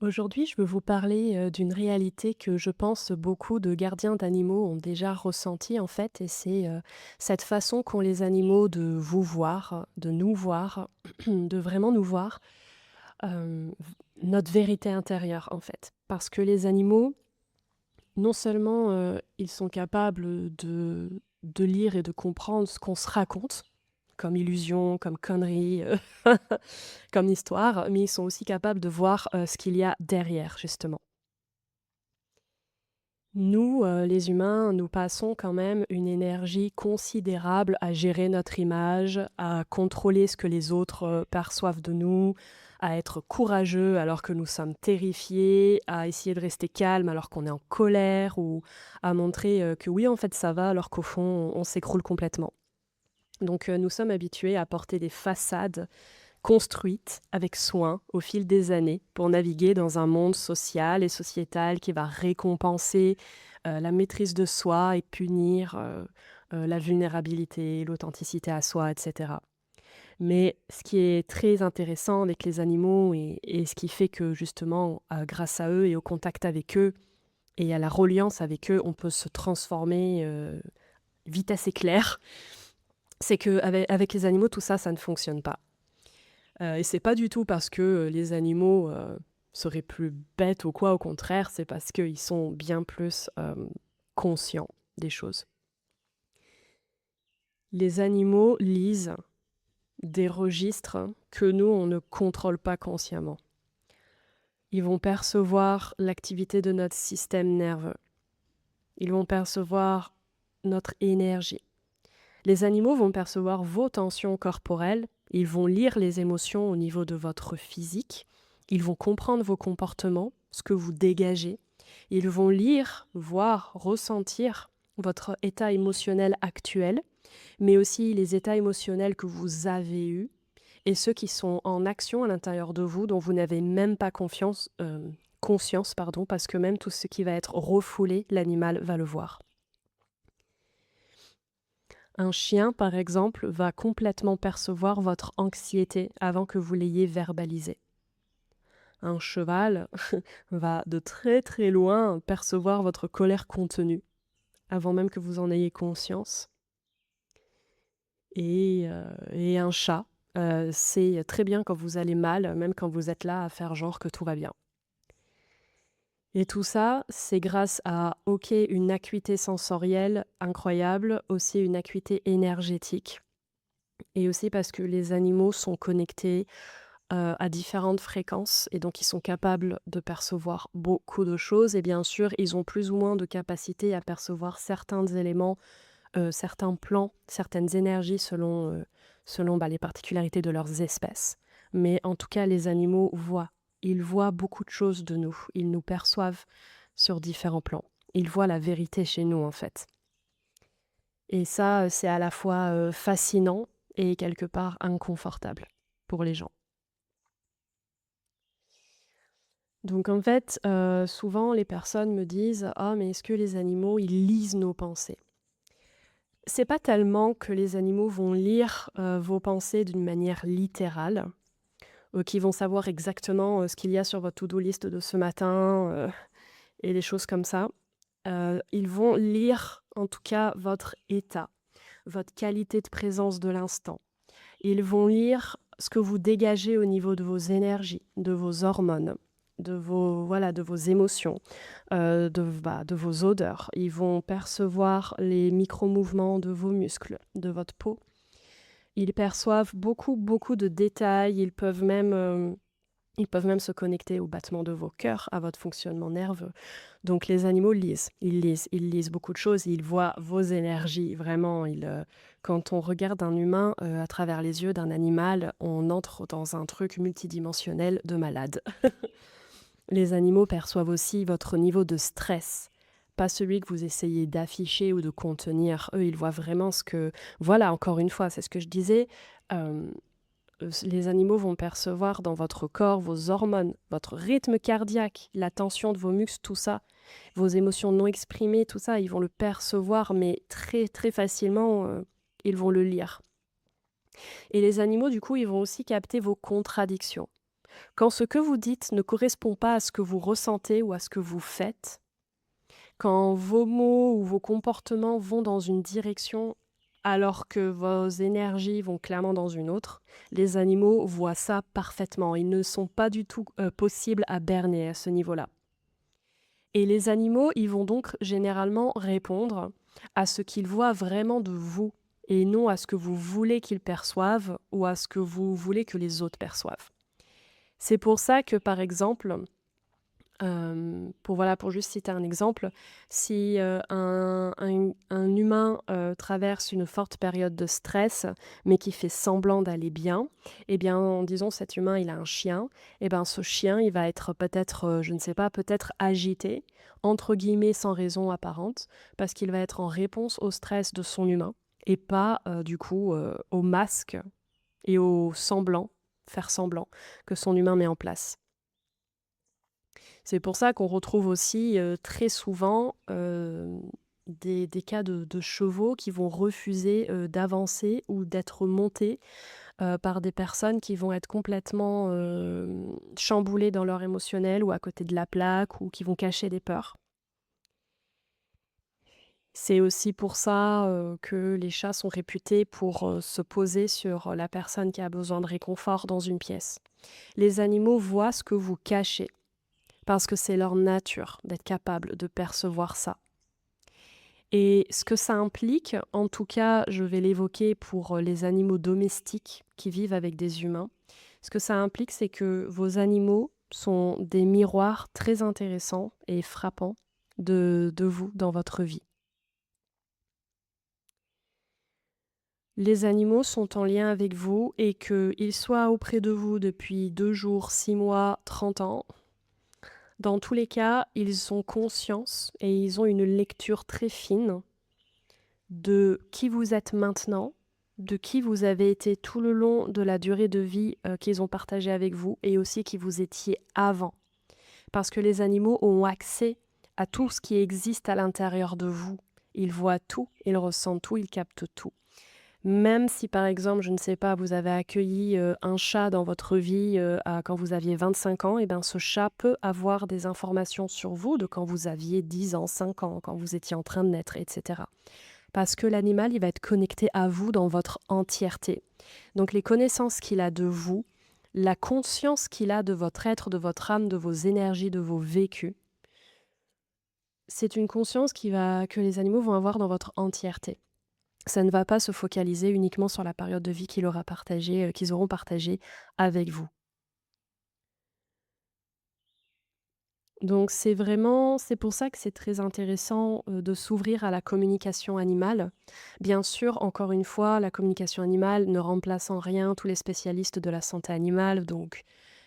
Aujourd'hui, je veux vous parler, d'une réalité que je pense beaucoup de gardiens d'animaux ont déjà ressentie en fait et c'est, cette façon qu'ont les animaux de vous voir, de nous voir, de vraiment nous voir, v notre vérité intérieure en fait. Parce que les animaux, non seulement, ils sont capables de lire et de comprendre ce qu'on se raconte, comme illusion, comme connerie, comme histoire, mais ils sont aussi capables de voir, ce qu'il y a derrière justement. Nous, les humains, nous passons quand même une énergie considérable à gérer notre image, à contrôler ce que les autres, perçoivent de nous, à être courageux alors que nous sommes terrifiés, à essayer de rester calme alors qu'on est en colère ou à montrer, que oui, en fait, ça va alors qu'au fond, on s'écroule complètement. Donc, nous sommes habitués à porter des façades construites avec soin au fil des années pour naviguer dans un monde social et sociétal qui va récompenser, la maîtrise de soi et punir, la vulnérabilité, l'authenticité à soi et cetera. Mais ce qui est très intéressant avec les animaux et ce qui fait que justement, grâce à eux et au contact avec eux et à la reliance avec eux, on peut se transformer, vitesse éclair, c'est qu'avec les animaux, tout ça, ça ne fonctionne pas. Et c'est pas du tout parce que, les animaux, seraient plus bêtes ou quoi, au contraire, c'est parce qu'ils sont bien plus, conscients des choses. Les animaux lisent des registres que nous, on ne contrôle pas consciemment. Ils vont percevoir l'activité de notre système nerveux. Ils vont percevoir notre énergie. Les animaux vont percevoir vos tensions corporelles, ils vont lire les émotions au niveau de votre physique, ils vont comprendre vos comportements, ce que vous dégagez, ils vont lire, voir, ressentir votre état émotionnel actuel, mais aussi les états émotionnels que vous avez eus et ceux qui sont en action à l'intérieur de vous dont vous n'avez même pas conscience, pardon, parce que même tout ce qui va être refoulé, l'animal va le voir. Un chien, par exemple, va complètement percevoir votre anxiété avant que vous l'ayez verbalisée. Un cheval va de très très loin percevoir votre colère contenue avant même que vous en ayez conscience. Et un chat sait très bien quand vous allez mal, même quand vous êtes là à faire genre que tout va bien. Et tout ça, c'est grâce à, OK, une acuité sensorielle incroyable, aussi une acuité énergétique et aussi parce que les animaux sont connectés à différentes fréquences et donc ils sont capables de percevoir beaucoup de choses et bien sûr, ils ont plus ou moins de capacité à percevoir certains éléments, certains plans, certaines énergies selon, bah, les particularités de leurs espèces. Mais en tout cas, les animaux voient. Ils voient beaucoup de choses de nous. Ils nous perçoivent sur différents plans. Ils voient la vérité chez nous, en fait. Et ça, c'est à la fois, fascinant et quelque part inconfortable pour les gens. Donc en fait, souvent les personnes me disent: «Ah mais est-ce que les animaux, ils lisent nos pensées?» C'est pas tellement que les animaux vont lire, vos pensées d'une manière littérale, qu'ils vont savoir exactement, ce qu'il y a sur votre to-do list de ce matin, et des choses comme ça. Ils vont lire en tout cas votre état, votre qualité de présence de l'instant. Ils vont lire ce que vous dégagez au niveau de vos énergies, de vos hormones, de vos émotions, de vos odeurs. Ils vont percevoir les micro-mouvements de vos muscles, de votre peau. Ils perçoivent beaucoup, beaucoup de détails. Ils peuvent même se connecter au battement de vos cœurs, à votre fonctionnement nerveux. Donc les animaux lisent, ils lisent beaucoup de choses, ils voient vos énergies, vraiment, quand on regarde un humain, à travers les yeux d'un animal, on entre dans un truc multidimensionnel de malade. Les animaux perçoivent aussi votre niveau de stress, pas celui que vous essayez d'afficher ou de contenir. Eux, ils voient vraiment ce que voilà, encore une fois, c'est ce que je disais, hem les animaux vont percevoir dans votre corps vos hormones, votre rythme cardiaque, la tension de vos muscles, tout ça, vos émotions non exprimées, tout ça, ils vont le percevoir, mais très, très facilement, ils vont le lire. Et les animaux, du coup, ils vont aussi capter vos contradictions. Quand ce que vous dites ne correspond pas à ce que vous ressentez ou à ce que vous faites, quand vos mots ou vos comportements vont dans une direction alors que vos énergies vont clairement dans une autre, les animaux voient ça parfaitement. Ils ne sont pas du tout possibles à berner à ce niveau-là. Et les animaux, ils vont donc généralement répondre à ce qu'ils voient vraiment de vous et non à ce que vous voulez qu'ils perçoivent ou à ce que vous voulez que les autres perçoivent. C'est pour ça que, par exemple, pour juste citer un exemple, si, un humain, traverse une forte période de stress, mais qui fait semblant d'aller bien, eh bien, disons cet humain, il a un chien, et ben, ce chien, il va être peut-être, je ne sais pas, peut-être «agité», entre guillemets, «sans raison apparente», parce qu'il va être en réponse au stress de son humain et pas, du coup, au masque et au semblant, faire semblant que son humain met en place. C'est pour ça qu'on retrouve aussi, très souvent, des cas de chevaux qui vont refuser, d'avancer ou d'être montés, par des personnes qui vont être complètement, chamboulées dans leur émotionnel ou à côté de la plaque ou qui vont cacher des peurs. C'est aussi pour ça, que les chats sont réputés pour, se poser sur la personne qui a besoin de réconfort dans une pièce. Les animaux voient ce que vous cachez. Parce que c'est leur nature d'être capable de percevoir ça. Et ce que ça implique, en tout cas, je vais l'évoquer pour les animaux domestiques qui vivent avec des humains. Ce que ça implique, c'est que vos animaux sont des miroirs très intéressants et frappants de vous dans votre vie. Les animaux sont en lien avec vous et qu'ils soient auprès de vous depuis 2 jours, 6 mois, 30 ans, dans tous les cas, ils ont conscience et ils ont une lecture très fine de qui vous êtes maintenant, de qui vous avez été tout le long de la durée de vie, qu'ils ont partagée avec vous et aussi qui vous étiez avant. Parce que les animaux ont accès à tout ce qui existe à l'intérieur de vous. Ils voient tout, ils ressentent tout, ils captent tout. Même si, par exemple, je ne sais pas, vous avez accueilli, un chat dans votre vie, quand vous aviez 25 ans, et ben, ce chat peut avoir des informations sur vous de quand vous aviez 10 ans, 5 ans, quand vous étiez en train de naître et cetera. Parce que l'animal, il va être connecté à vous dans votre entièreté. Donc les connaissances qu'il a de vous, la conscience qu'il a de votre être, de votre âme, de vos énergies, de vos vécus, c'est une conscience que les animaux vont avoir dans votre entièreté. Ça ne va pas se focaliser uniquement sur la période de vie qu'ils auront partagée avec vous. Donc c'est pour ça que c'est très intéressant, de s'ouvrir à la communication animale. Bien sûr, encore une fois, la communication animale ne remplace en rien tous les spécialistes de la santé animale, donc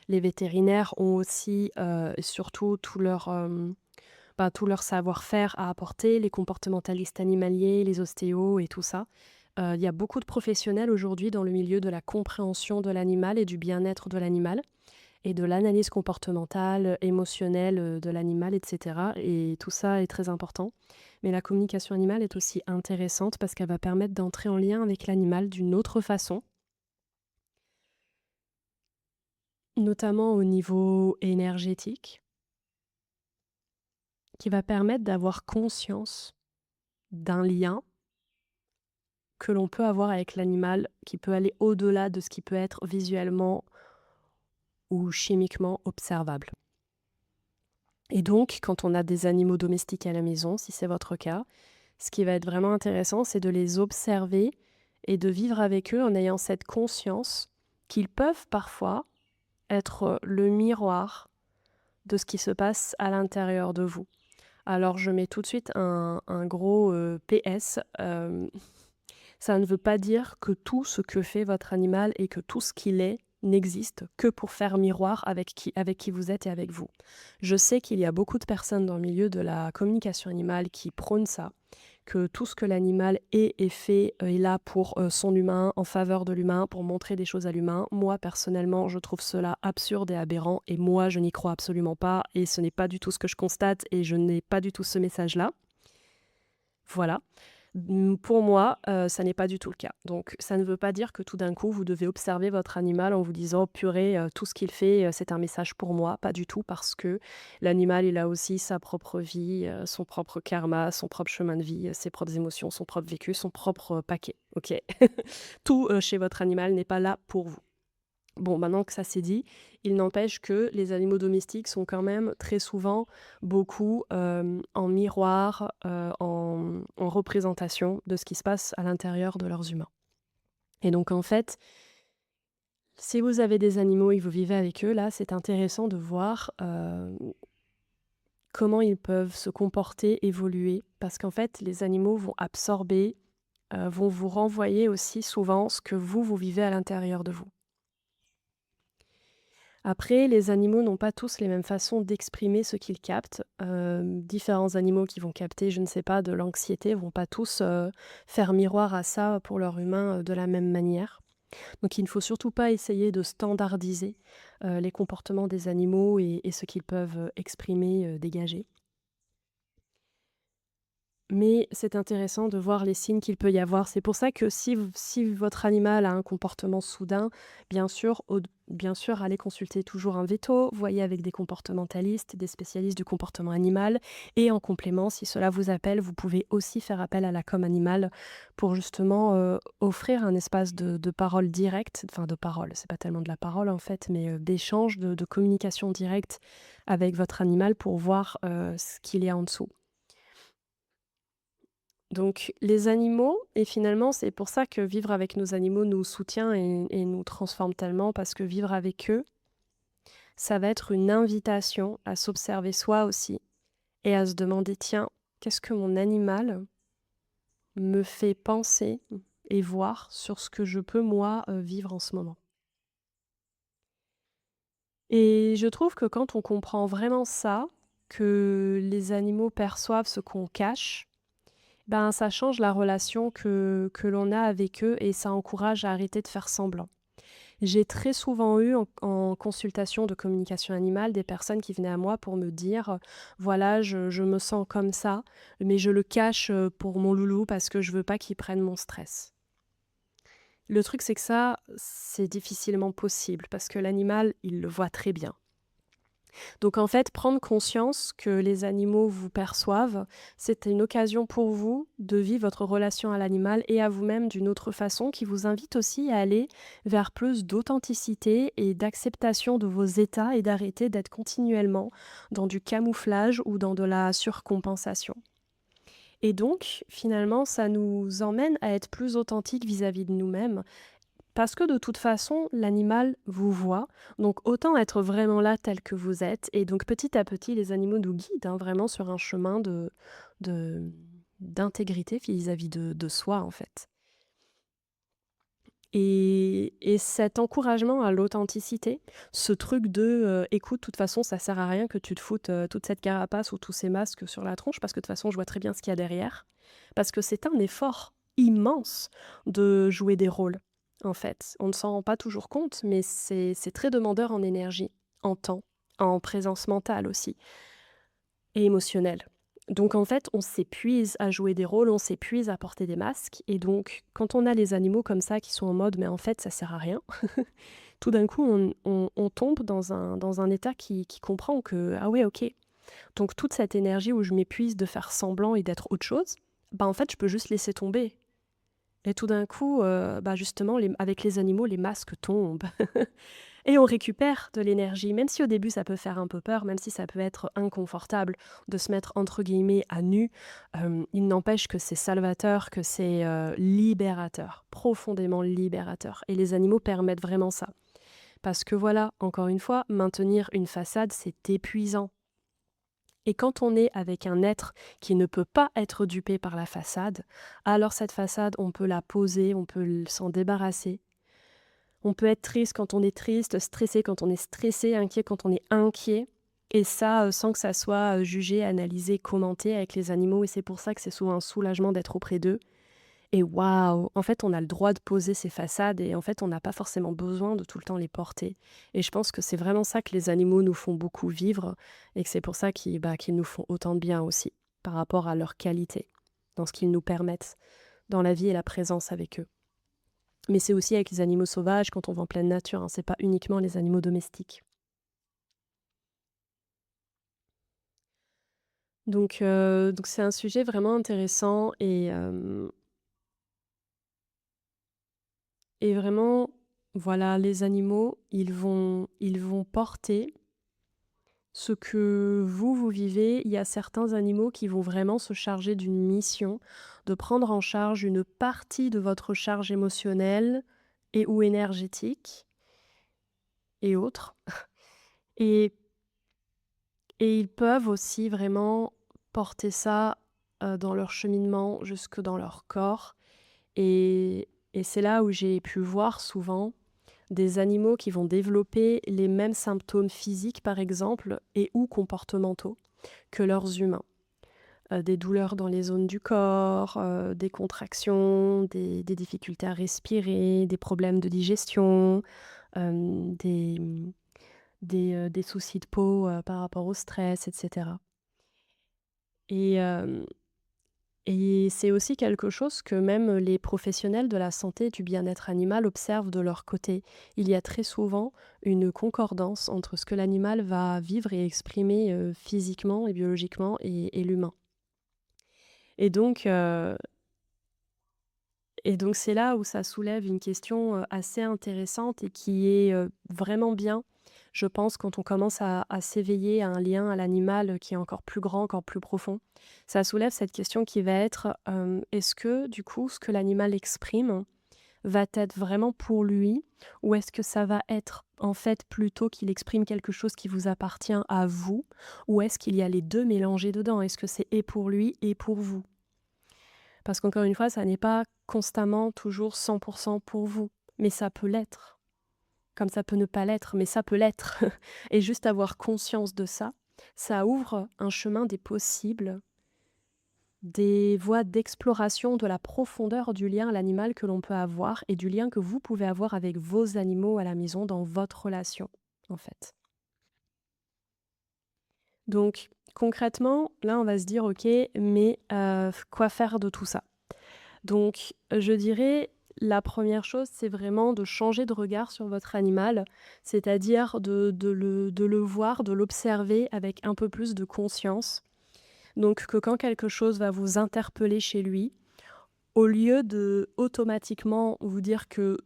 les vétérinaires ont aussi, surtout tout leur savoir-faire à apporter, les comportementalistes animaliers, les ostéos et tout ça. Il y a beaucoup de professionnels aujourd'hui dans le milieu de la compréhension de l'animal et du bien-être de l'animal et de l'analyse comportementale, émotionnelle, de l'animal et cetera et tout ça est très important. Mais la communication animale est aussi intéressante parce qu'elle va permettre d'entrer en lien avec l'animal d'une autre façon, notamment au niveau énergétique, qui va permettre d'avoir conscience d'un lien que l'on peut avoir avec l'animal, qui peut aller au-delà de ce qui peut être visuellement ou chimiquement observable. Et donc, quand on a des animaux domestiques à la maison, si c'est votre cas, ce qui va être vraiment intéressant, c'est de les observer et de vivre avec eux en ayant cette conscience qu'ils peuvent parfois être le miroir de ce qui se passe à l'intérieur de vous. Alors je mets tout de suite un gros PS. Ça ne veut pas dire que tout ce que fait votre animal et que tout ce qu'il est n'existe que pour faire miroir avec qui vous êtes et avec vous. Je sais qu'il y a beaucoup de personnes dans le milieu de la communication animale qui prônent ça, que tout ce que l'animal est fait est là pour son humain, en faveur de l'humain, pour montrer des choses à l'humain. Moi, personnellement, je trouve cela absurde et aberrant et moi, je n'y crois absolument pas et ce n'est pas du tout ce que je constate et je n'ai pas du tout ce message-là. Voilà. Pour moi, ça n'est pas du tout le cas. Donc ça ne veut pas dire que tout d'un coup, vous devez observer votre animal en vous disant: «Oh purée, tout ce qu'il fait, c'est un message pour moi». Pas du tout, parce que l'animal, il a aussi sa propre vie, son propre karma, son propre chemin de vie, ses propres émotions, son propre vécu, son propre paquet, OK? Tout, chez votre animal n'est pas là pour vous. Bon, maintenant que ça c'est dit, il n'empêche que les animaux domestiques sont quand même très souvent beaucoup, en miroir, en représentation de ce qui se passe à l'intérieur de leurs humains. Et donc en fait, si vous avez des animaux et que vous vivez avec eux, là, c'est intéressant de voir, comment ils peuvent se comporter, évoluer. Parce qu'en fait, les animaux vont absorber, vont vous renvoyer aussi souvent ce que vous vivez à l'intérieur de vous. Après, les animaux n'ont pas tous les mêmes façons d'exprimer ce qu'ils captent. Différents animaux qui vont capter, je ne sais pas, de l'anxiété, vont pas tous, faire miroir à ça pour leur humain, de la même manière. Donc il ne faut surtout pas essayer de standardiser, les comportements des animaux et ce qu'ils peuvent, exprimer, dégager. Mais c'est intéressant de voir les signes qu'il peut y avoir. C'est pour ça que si votre animal a un comportement soudain, bien sûr, allez consulter toujours un véto, voyez avec des comportementalistes, des spécialistes du comportement animal, et en complément, si cela vous appelle, vous pouvez aussi faire appel à la com animale pour justement, offrir un espace de parole directe, enfin de parole, c'est pas tellement de la parole en fait, mais, d'échange, de communication directe avec votre animal pour voir, ce qu'il y a en dessous. Donc les animaux, et finalement, c'est pour ça que vivre avec nos animaux nous soutient et nous transforme tellement, parce que vivre avec eux, ça va être une invitation à s'observer soi aussi et à se demander: «Tiens, qu'est-ce que mon animal me fait penser et voir sur ce que je peux moi, vivre en ce moment?» Et je trouve que quand on comprend vraiment ça, que les animaux perçoivent ce qu'on cache, ben, ça change la relation que l'on a avec eux et ça encourage à arrêter de faire semblant. J'ai très souvent eu en consultation de communication animale des personnes qui venaient à moi pour me dire, «Voilà, je me sens comme ça, mais je le cache, pour mon loulou parce que je veux pas qu'il prenne mon stress». Le truc, c'est que ça, c'est difficilement possible parce que l'animal, il le voit très bien. Donc en fait, prendre conscience que les animaux vous perçoivent, c'est une occasion pour vous de vivre votre relation à l'animal et à vous-même d'une autre façon, qui vous invite aussi à aller vers plus d'authenticité et d'acceptation de vos états et d'arrêter d'être continuellement dans du camouflage ou dans de la surcompensation. Et donc, finalement, ça nous emmène à être plus authentiques vis-à-vis de nous-mêmes, parce que de toute façon, l'animal vous voit, donc autant être vraiment là tel que vous êtes. Et donc petit à petit, les animaux nous guident, hein, vraiment sur un chemin de d'intégrité vis-à-vis de soi, en fait. Et cet encouragement à l'authenticité, ce truc de, «Écoute, de toute façon, ça sert à rien que tu te foutes, toute cette carapace ou tous ces masques sur la tronche parce que de toute façon, je vois très bien ce qu'il y a derrière». Parce que c'est un effort immense de jouer des rôles, en fait. On ne s'en rend pas toujours compte, mais c'est très demandeur en énergie, en temps, en présence mentale aussi. Et émotionnel. Donc en fait, on s'épuise à jouer des rôles, on s'épuise à porter des masques, et donc quand on a les animaux comme ça qui sont en mode: «Mais en fait, ça sert à rien», tout d'un coup, on tombe dans un état qui comprend que: «Ah ouais, OK, donc toute cette énergie où je m'épuise de faire semblant et d'être autre chose, bah, en fait, je peux juste laisser tomber». Et tout d'un coup, bah, justement, avec les animaux, les masques tombent. Et on récupère de l'énergie, même si au début ça peut faire un peu peur, même si ça peut être inconfortable de se mettre entre guillemets «à nu», il n'empêche que c'est salvateur, que c'est, libérateur, profondément libérateur, et les animaux permettent vraiment ça. Parce que voilà, encore une fois, maintenir une façade, c'est épuisant, et quand on est avec un être qui ne peut pas être dupé par la façade, alors cette façade, on peut la poser, on peut s'en débarrasser. On peut être triste quand on est triste, stressé quand on est stressé, inquiet quand on est inquiet, et ça, sans que ça soit, jugé, analysé, commenté avec les animaux, et c'est pour ça que c'est souvent un soulagement d'être auprès d'eux. Et waouh! En fait, on a le droit de poser ces façades, et en fait, on n'a pas forcément besoin de tout le temps les porter, et je pense que c'est vraiment ça que les animaux nous font beaucoup vivre, et que c'est pour ça qu'ils nous font autant de bien aussi, par rapport à leur qualité. dans ce qu'ils nous permettent dans la vie et la présence avec eux. Mais c'est aussi avec les animaux sauvages quand on va en pleine nature, hein, c'est pas uniquement les animaux domestiques. Donc c'est un sujet vraiment intéressant et vraiment, voilà, les animaux, ils vont porter ce que vous vivez. Il y a certains animaux qui vont vraiment se charger d'une mission, de prendre en charge une partie de votre charge émotionnelle et ou énergétique et autres et et ils peuvent aussi vraiment porter ça, dans leur cheminement jusque dans leur corps et c'est là où j'ai pu voir souvent des animaux qui vont développer les mêmes symptômes physiques, par exemple, et ou comportementaux que leurs humains. Des douleurs dans les zones du corps, des contractions, des difficultés à respirer, des problèmes de digestion, des, des soucis de peau, par rapport au stress et cetera. Et et c'est aussi quelque chose que même les professionnels de la santé et du bien-être animal observent de leur côté. Il y a très souvent une concordance entre ce que l'animal va vivre et exprimer, physiquement et biologiquement et l'humain. Et donc heu et donc c'est là où ça soulève une question, assez intéressante et qui est, vraiment bien, je pense, quand on commence à s'éveiller à un lien à l'animal, qui est encore plus grand, encore plus profond. Ça soulève cette question qui va être, est-ce que du coup, ce que l'animal exprime va être vraiment pour lui? Ou est-ce que ça va être, en fait, plutôt qu'il exprime quelque chose qui vous appartient à vous? Ou est-ce qu'il y a les 2 mélangés dedans? Est-ce que c'est et pour lui et pour vous? Parce qu'encore une fois, ça n'est pas constamment toujours 100 pour vous, mais ça peut l'être. Comme ça peut ne pas l'être, mais ça peut l'être. Et juste avoir conscience de ça, ça ouvre un chemin des possibles, des voies d'exploration de la profondeur du lien à l'animal que l'on peut avoir et du lien que vous pouvez avoir avec vos animaux à la maison dans votre relation, en fait. Donc concrètement, là, on va se dire: «OK, mais quoi faire de tout ça?» Donc, je dirais, la première chose, c'est vraiment de changer de regard sur votre animal, c'est-à-dire de le voir, de l'observer avec un peu plus de conscience. Donc que quand quelque chose va vous interpeller chez lui, au lieu de automatiquement vous dire que,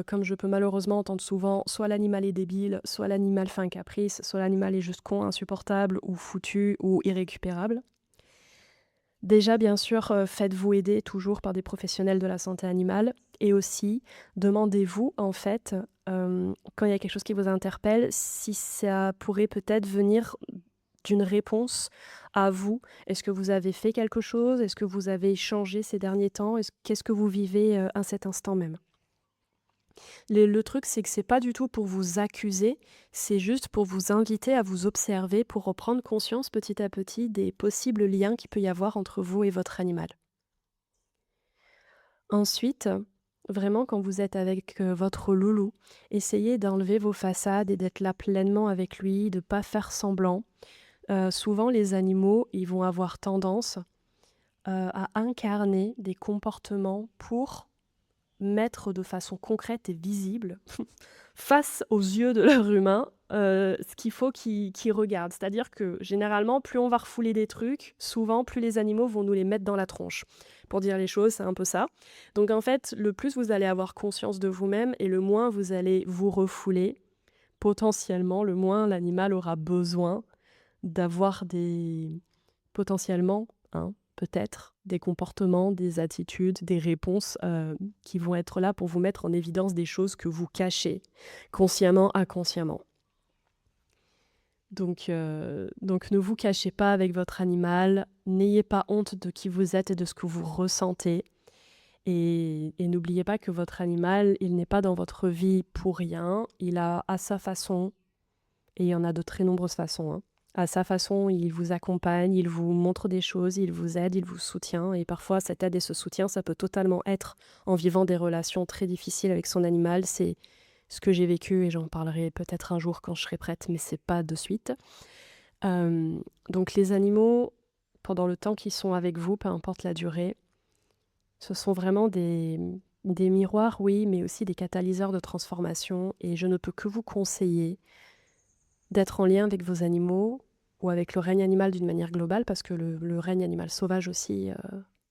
comme je peux malheureusement entendre souvent, soit l'animal est débile, soit l'animal fait un caprice, soit l'animal est juste con, insupportable ou foutu ou irrécupérable. Déjà, bien sûr, faites-vous aider toujours par des professionnels de la santé animale et aussi demandez-vous, en fait, quand il y a quelque chose qui vous interpelle, si ça pourrait peut-être venir d'une réponse à vous. Est-ce que vous avez fait quelque chose? Est-ce que vous avez changé ces derniers temps? Qu'est-ce que vous vivez, à cet instant même? Le truc, c'est que c'est pas du tout pour vous accuser, c'est juste pour vous inviter à vous observer, pour reprendre conscience petit à petit des possibles liens qu'il peut y avoir entre vous et votre animal. Ensuite, vraiment quand vous êtes avec, votre loulou, essayez d'enlever vos façades et d'être là pleinement avec lui, de pas faire semblant. Souvent les animaux, ils vont avoir tendance, à incarner des comportements pour mettre de façon concrète et visible face aux yeux de leur humain, ce qu'il faut qu'ils regardent. C'est-à-dire que généralement, plus on va refouler des trucs, souvent plus les animaux vont nous les mettre dans la tronche. Pour dire les choses, c'est un peu ça. Donc en fait, le plus vous allez avoir conscience de vous-même et le moins vous allez vous refouler, potentiellement, le moins l'animal aura besoin d'avoir des potentiellement, hein, peut-être, des comportements, des attitudes, des réponses, qui vont être là pour vous mettre en évidence des choses que vous cachez, consciemment, inconsciemment. Donc ne vous cachez pas avec votre animal, n'ayez pas honte de qui vous êtes et de ce que vous ressentez et n'oubliez pas que votre animal, il n'est pas dans votre vie pour rien. Il a à sa façon et il y en a de très nombreuses façons, hein. À sa façon, il vous accompagne, il vous montre des choses, il vous aide, il vous soutient et parfois cette aide et ce soutien, ça peut totalement être en vivant des relations très difficiles avec son animal. C'est ce que j'ai vécu et j'en parlerai peut-être un jour quand je serai prête, mais c'est pas de suite. Donc les animaux, pendant le temps qu'ils sont avec vous, peu importe la durée. Ce sont vraiment des miroirs, oui, mais aussi des catalyseurs de transformation et je ne peux que vous conseiller d'être en lien avec vos animaux ou avec le règne animal d'une manière globale parce que le règne animal sauvage aussi,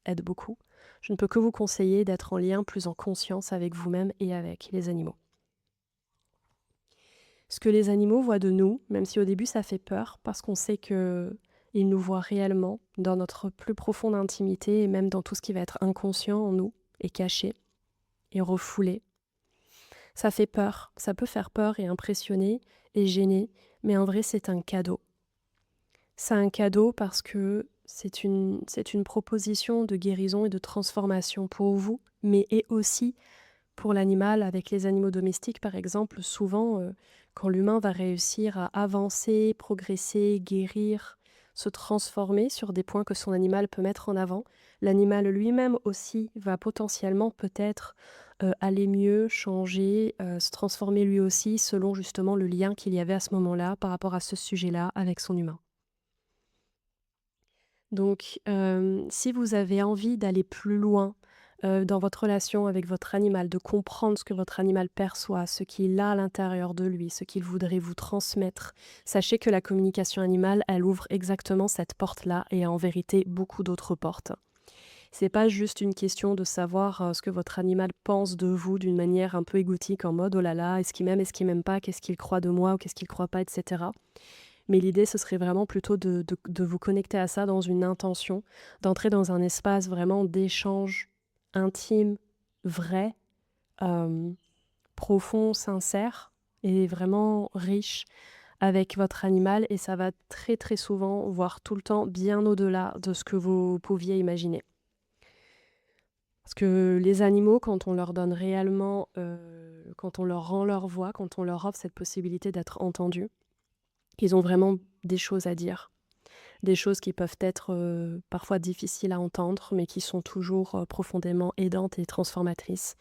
aide beaucoup. Je ne peux que vous conseiller d'être en lien plus en conscience avec vous-même et avec les animaux. Ce que les animaux voient de nous, même si au début ça fait peur, parce qu'on sait qu'ils nous voient réellement dans notre plus profonde intimité et même dans tout ce qui va être inconscient en nous et caché et refoulé. Ça fait peur, ça peut faire peur et impressionner et gêner, mais en vrai c'est un cadeau. C'est un cadeau parce que c'est une proposition de guérison et de transformation pour vous, mais et aussi pour l'animal. Avec les animaux domestiques, par exemple, souvent, quand l'humain va réussir à avancer, progresser, guérir, se transformer sur des points que son animal peut mettre en avant, l'animal lui-même aussi va potentiellement peut-être aller mieux, changer, se transformer lui aussi selon justement le lien qu'il y avait à ce moment-là par rapport à ce sujet-là avec son humain. Donc, si vous avez envie d'aller plus loin, dans votre relation avec votre animal, de comprendre ce que votre animal perçoit, ce qu'il a à l'intérieur de lui, ce qu'il voudrait vous transmettre, sachez que la communication animale, elle ouvre exactement cette porte-là et en vérité beaucoup d'autres portes. C'est pas juste une question de savoir, ce que votre animal pense de vous d'une manière un peu égotique en mode: «Oh là là, est-ce qu'il m'aime pas? Qu'est-ce qu'il croit de moi ou qu'est-ce qu'il croit pas?» et cetera. Mais l'idée, ce serait vraiment plutôt de vous connecter à ça dans une intention, d'entrer dans un espace vraiment d'échange intime, vrai, hem, profond, sincère et vraiment riche avec votre animal et ça va très, très souvent, voire tout le temps, bien au-delà de ce que vous pouviez imaginer. Parce que les animaux, quand on leur donne réellement, quand on leur rend leur voix, quand on leur offre cette possibilité d'être entendus, ils ont vraiment des choses à dire. Des choses qui peuvent être, parfois difficiles à entendre, mais qui sont toujours, profondément aidantes et transformatrices.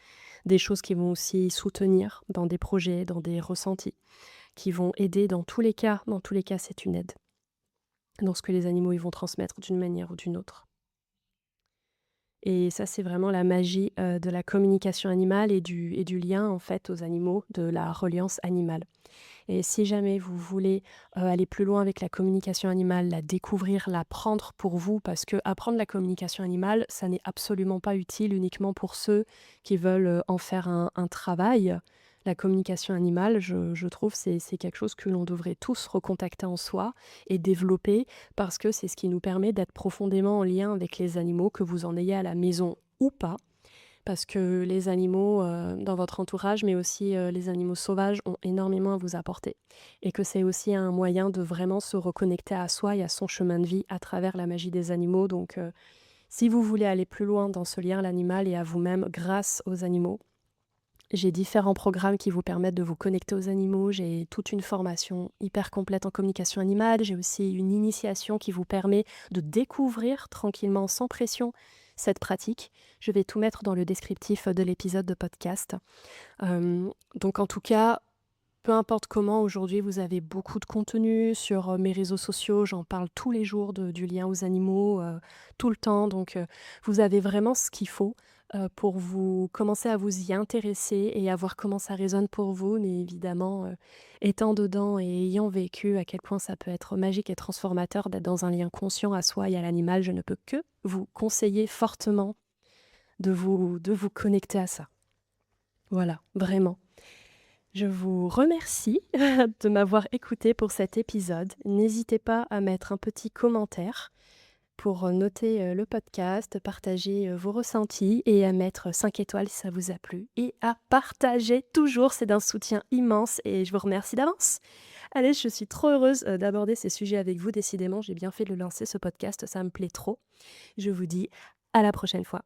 Des choses qui vont aussi soutenir dans des projets, dans des ressentis, qui vont aider dans tous les cas, c'est une aide, dans ce que les animaux, ils vont transmettre d'une manière ou d'une autre. Et ça, c'est vraiment la magie, de la communication animale et du lien, en fait, aux animaux, de la reliance animale. Et si jamais vous voulez, aller plus loin avec la communication animale, la découvrir, l'apprendre pour vous, parce que apprendre la communication animale, ça n'est absolument pas utile uniquement pour ceux qui veulent, en faire un travail. La communication animale, je trouve, c'est quelque chose que l'on devrait tous recontacter en soi et développer parce que c'est ce qui nous permet d'être profondément en lien avec les animaux, que vous en ayez à la maison ou pas. Parce que les animaux, dans votre entourage, mais aussi, les animaux sauvages ont énormément à vous apporter et que c'est aussi un moyen de vraiment se reconnecter à soi et à son chemin de vie à travers la magie des animaux. Donc, si vous voulez aller plus loin dans ce lien à l'animal et à vous-même grâce aux animaux, j'ai différents programmes qui vous permettent de vous connecter aux animaux. J'ai toute une formation hyper complète en communication animale. J'ai aussi une initiation qui vous permet de découvrir tranquillement, sans pression, cette pratique. Je vais tout mettre dans le descriptif de l'épisode de podcast. Donc en tout cas, peu importe comment, aujourd'hui, vous avez beaucoup de contenu sur mes réseaux sociaux. J'en parle tous les jours du lien aux animaux, tout le temps. Donc, vous avez vraiment ce qu'il faut pour vous commencer à vous y intéresser et à voir comment ça résonne pour vous. Mais évidemment, étant dedans et ayant vécu à quel point ça peut être magique et transformateur d'être dans un lien conscient à soi et à l'animal, je ne peux que vous conseiller fortement de vous connecter à ça. Voilà, vraiment. Je vous remercie de m'avoir écouté pour cet épisode. N'hésitez pas à mettre un petit commentaire pour noter le podcast, partager vos ressentis et à mettre 5 étoiles si ça vous a plu. Et à partager toujours, c'est d'un soutien immense et je vous remercie d'avance. Allez, je suis trop heureuse d'aborder ces sujets avec vous. Décidément, j'ai bien fait de le lancer ce podcast, ça me plaît trop. Je vous dis à la prochaine fois.